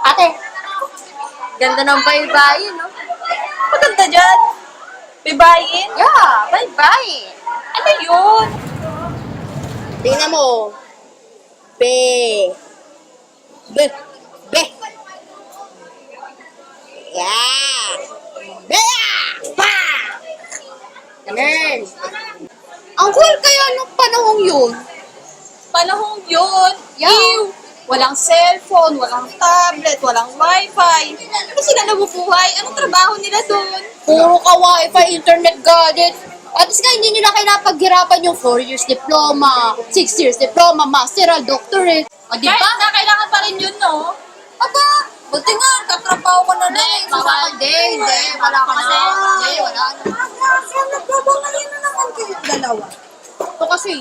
Ate, ganda ng baybayin, no? Maganda dyan. Bibayin? Yeah, baybayin. Ano yun? Tingnan mo. Be. Be. Be. Yeah. Be. Pa. Ganun. Ang cool kaya nung panahong yun. Panahong yun. Yeah. Ew. Walang cellphone, walang tablet, walang wifi. Ano sila nabubuhay? Anong trabaho nila doon? Puro ka wifi, internet gadget. At least nga, hindi nila kailangan paghirapan yung 4 years diploma, 6 years diploma, masteral, doctorate. O, di Kahit ba? na kailangan pa rin yun, no? Aba, Buti nga, katrabaho ko na lang. Hindi, wala ka na. Hindi, wala na. Saan nagbabangayin na naman kayong dalawa? Ito kasi,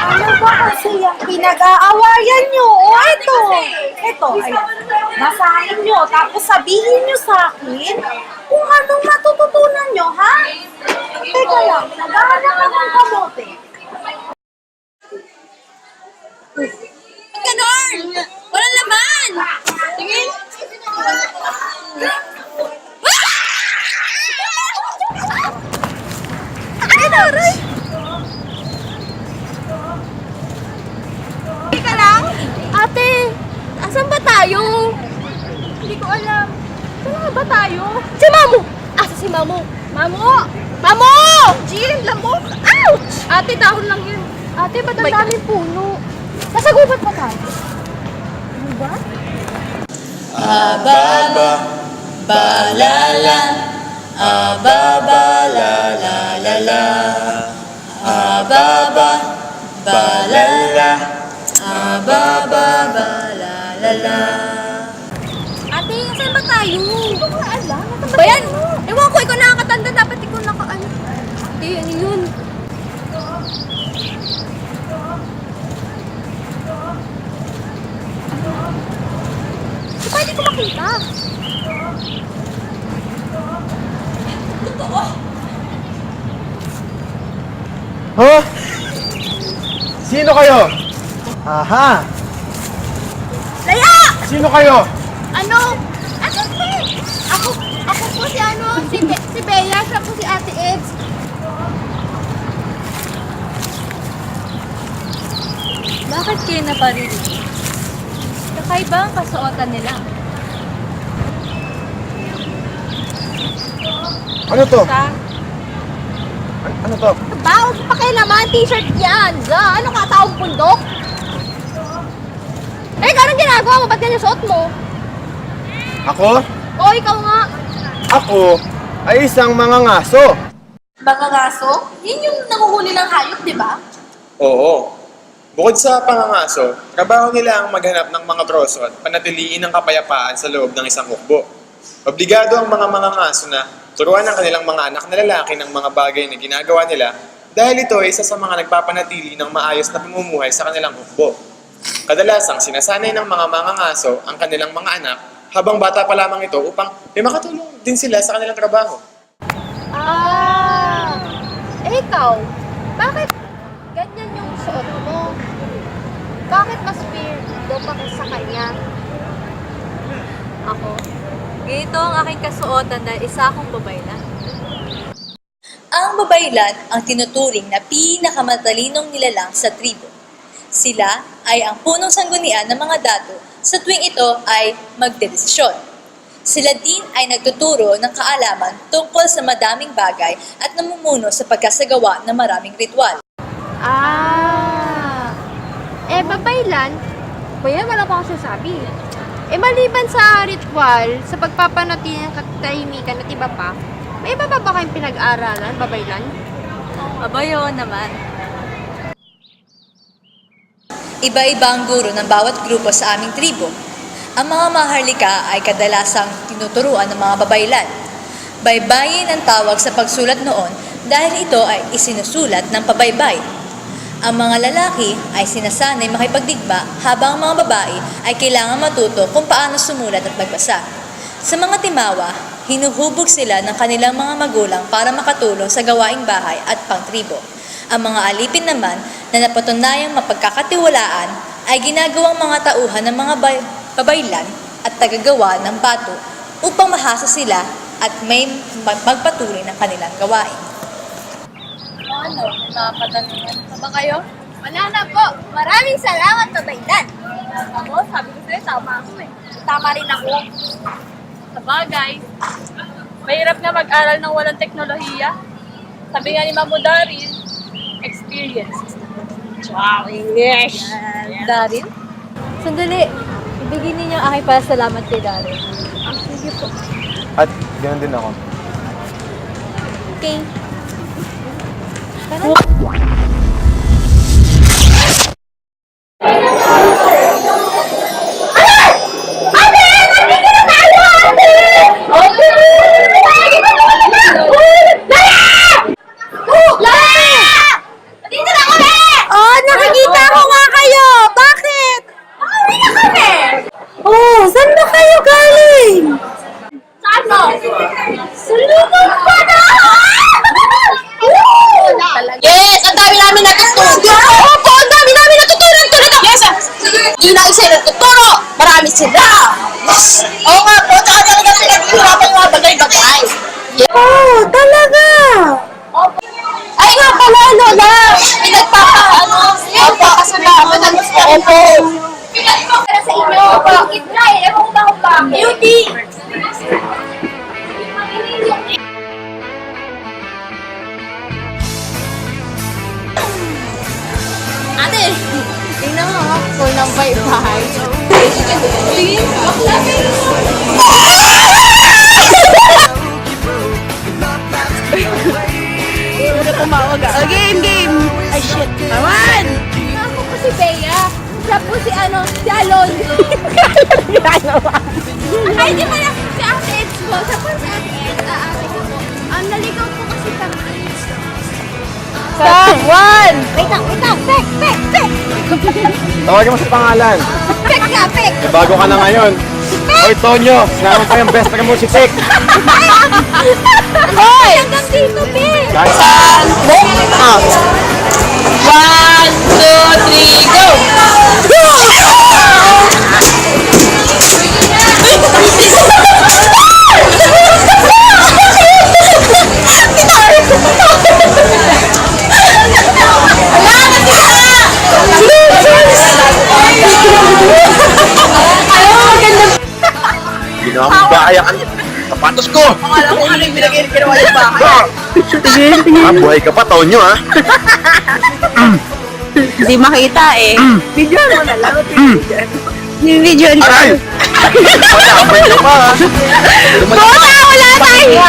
Ano ba kasi yung pinag-aawayan nyo? O ito ay basahin nyo, tapos sabihin nyo sa akin kung anong matututunan nyo, ha? Teka lang, naghahanap akong kamote. Ganon! Walang laman! Tingin! Ay, naray! Teka lang! Ate, asan ba tayo? Hindi ko alam. Saan nga ba tayo? Si Mamu! Asa si Mamu? Mamu! Mamu! Jill, lamok! Ouch! Ate, dahon lang yun. Ate, ba't ang daming puno? Nasa gubat pa tayo? Ano ba? Ababa, balala, ababa, la la la la. Ababa, balala, ababa, la la la. Ate, saan ba tayo? Hindi ko nga alam. Ba yan? Ewan ko, ikaw nakakatanda. Dapat ikaw nakaano. Ate, ano yun? Pwede ko makita. Ha? Sino kayo? Aha! Laya! Sino kayo? Ano? Ano po? Ako po si ano, si Bea. Siya po si Ate Eds. Bakit kayo naparili? Kakaiba ang kasuotan nila. Ano to? Sa Ano to? Baog pa kayo naman, t-shirt yan. Ano ka, taong pundok? Eh, anong ginagawa mo? Ba't ganyan suot mo? Ako? O, ikaw nga. Ako ay isang mangangaso. Bangangaso? Yun yung nanguhuli ng hayop, di ba? Oo. Bukod sa pangangaso, trabaho nila ang maghanap ng mga troso at panatiliin ang kapayapaan sa loob ng isang hukbo. Obligado ang mga mangangaso na turuan ang kanilang mga anak na lalaki ng mga bagay na ginagawa nila dahil ito ay isa sa mga nagpapanatili ng maayos na pamumuhay sa kanilang hukbo. Kadalasang sinasanay ng mga mangangaso ang kanilang mga anak habang bata pa lamang ito upang may makatulong din sila sa kanilang trabaho. Ah, ikaw, bakit ganyan yung suot mo? Bakit mas weirdo pa sa kanya? Ako? Ganito ang aking kasuotan dahil isa akong babaylan. Ang babaylan ang tinuturing na pinakamatalinong nilalang sa tribo. Sila ay ang punong sanggunian ng mga dato sa tuwing ito ay magdedesisyon. Sila din ay nagtuturo ng kaalaman tungkol sa madaming bagay at namumuno sa pagkasagawa ng maraming ritual. Ah, babaylan? Bayan, wala pa akong sasabi. Maliban sa ritual, sa pagpapanatili ng katahimikan at iba pa, may iba pa ba kayong pinag-aralan, babaylan? Abayo naman. Iba-iba ang guro ng bawat grupo sa aming tribo. Ang mga maharlika ay kadalasang tinuturuan ng mga babaylan. Baybayin ang tawag sa pagsulat noon dahil ito ay isinusulat ng pabaybay. Ang mga lalaki ay sinasanay makipagdigma habang ang mga babae ay kailangan matuto kung paano sumulat at magbasa. Sa mga timawa, hinuhubog sila ng kanilang mga magulang para makatulong sa gawaing bahay at pangtribo. Ang mga alipin naman na napatunayang mapagkakatiwalaan ay ginagawang mga tauhan ng mga babaylan at tagagawa ng bato upang mahasa sila at may magpatuloy ng kanilang gawain. Ano? Napatanungan pa ba kayo? Wala na po. Maraming salamat, babaylan. Ako, sabi ko sa'yo, tama ako eh. Tama rin ako. Sabagay, mahirap nga mag-aral ng walang teknolohiya. Sabi nga ni Mamo Daryl, experience is the best. Wow, English! Daryl? Sandali, ibigin ninyo ang aking pasalamat kay Daryl. Sige po. At ganoon din ako. Okay. Oh, nakikita ko nga kayo! Bakit? Uwi na kami! Oh, saan ba kayo galing? Saan mo? Sulunod pa na! Yes! Ang dami namin natutunan! Opo! Ang dami namin natutunan! Talaga! Yes! Hindi na isa natuturo! Marami sila! Yes! Oo nga po! Tsaka talaga nag-ihirapan yung mga bagay-bagay! Yes! Oh, talaga! Ay nga pala, Lola! May nagpapa-ano? Opo, kasalamat. Opo! Para sa inyo, bakit na eh? Ewan ko ba kung bakit? Beauty! Ate! Tingnan mo, full ng bye-bye. Ako po si Bea. Siya po si si Alon. Ay, di ba na si Ate Eds po? Siya po si Ate Eds. Ate ko po. Naligaw po kasi kami. One! Wait lang. Pek, pek, pek. Tawagin mo sa pangalan. Pek nga, pek. Eh, bago ka na ngayon. Hoy, Tonyo! Sinama ko yung best friend mo si Tik. Hoy! Hanggang dito, pek. Guys, One, two, three, go! ginawa mo bahay ang sapatos ko! Alam ko ano yung ginawa yung bahay. Buhay ka pa, Tonyo, ha? Hindi makita eh. Video mo na lang. Video mo. Aray! Patapay ka pa, ha? Wala tayo!